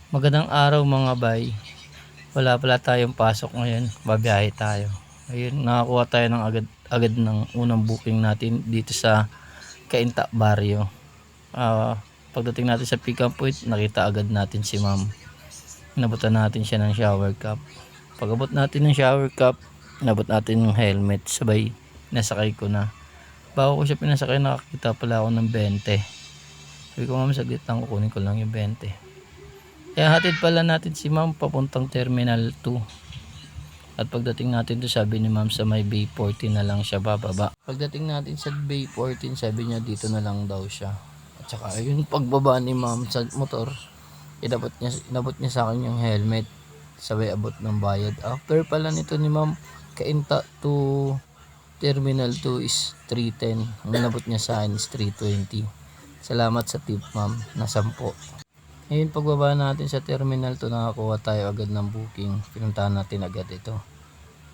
Magandang araw mga bay. Wala pala tayong pasok ngayon. Babiyahe tayo. Ayun, nakakuha tayo ng agad ng unang booking natin dito sa Cainta Barrio. Pagdating natin sa pick up point, nakita agad natin si ma'am. Inabutan natin siya ng shower cap. Pag-abot natin ng shower cap, inabot natin yung helmet. Sabay, nasakay ko na. Bago ko siya pinasakay, nakakita pala ako ng 20. Sabi ko, ma'am, saglit lang, kukunin ko lang yung 20. Kaya hatid pala natin si ma'am papuntang Terminal 2. At pagdating natin doon, sabi ni ma'am sa may Bay 14 na lang siya bababa. Pagdating natin sa Bay 14, sabi niya dito na lang daw siya. At saka ayun, pagbaba ni ma'am sa motor, inabot niya sa akin yung helmet. Sabay abot ng bayad. After pala nito ni ma'am, Cainta to Terminal 2 is 310. Ang inabot niya sa akin is 320. Salamat sa tip ma'am, na 10. Ngayon pagbaba natin sa Terminal 2, nakakuha tayo agad ng booking. Pinuntahan natin agad ito.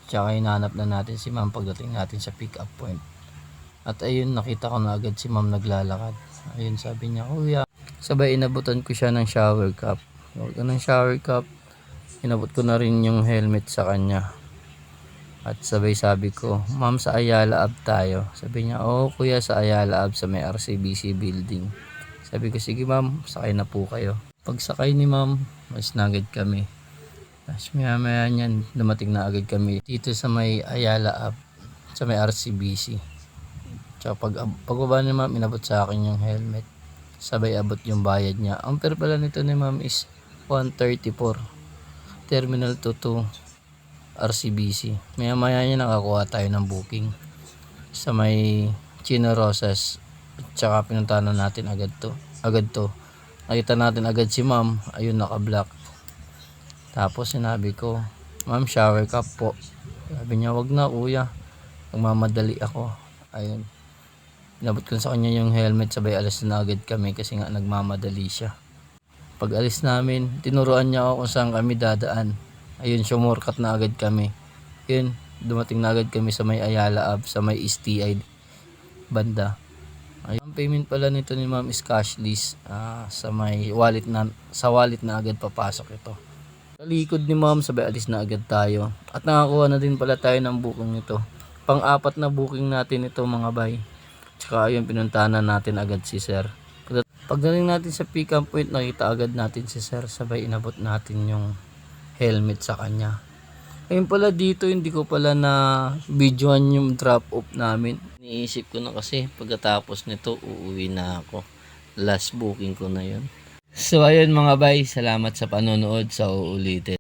Tsaka hinahanap na natin si ma'am pagdating natin sa pick up point. At ayun, nakita ko na agad si ma'am naglalakad. Ayun, sabi niya, kuya. Sabay inabutan ko siya ng shower cap. Huwag ng shower cap. Inabot ko na rin yung helmet sa kanya. At sabay sabi ko, ma'am, sa Ayala Ave tayo. Sabi niya, oo kuya, sa Ayala Ave sa may RCBC building. Sabi ko, sige ma'am, sakay na po kayo. Pag sakay ni ma'am, mas nagad kami. Tapos maya niyan, dumating na agad kami dito sa may Ayala Ave, sa may RCBC. Tsaka pagbaba ni ma'am, inabot sa akin yung helmet. Sabay abot yung bayad niya. Ang fare pala nito ni ma'am is 134. Terminal 2 to RCBC. Maya niya nakakuha tayo ng booking sa may Chino Rosas. Tsaka pinuntahan na natin agad to. Nakita natin agad si ma'am. Ayun, naka-block. Tapos sinabi ko, ma'am, shower cap po. Sabi niya, wag na kuya, nagmamadali ako. Ayun, inabot ko sa kanya yung helmet. Sabay alis na agad kami kasi nga nagmamadali siya. Pag alis namin, tinuruan niya ako kung saan kami dadaan. Ayun, sumurkat na agad kami. Yun, dumating na agad kami sa may Ayala Ave, sa may STI banda. Ang payment pala nito ni ma'am is cashless. Sa may wallet na, sa wallet na agad papasok ito. Sa likod ni ma'am, sabay alis na agad tayo. At nakakuha na din pala tayo ng booking nito. Pang-apat na booking natin ito mga bay. Tsaka ayun, pinuntahan na natin agad si sir. Pagdating natin sa pick up point, nakita agad natin si sir. Sabay inabot natin yung helmet sa kanya. Ayun pala dito, hindi ko pala na videoan yung drop off namin. Iniisip ko na kasi pagkatapos nito uuwi na ako. Last booking ko na yun. So ayun mga bay, salamat sa panonood, sa uulitin.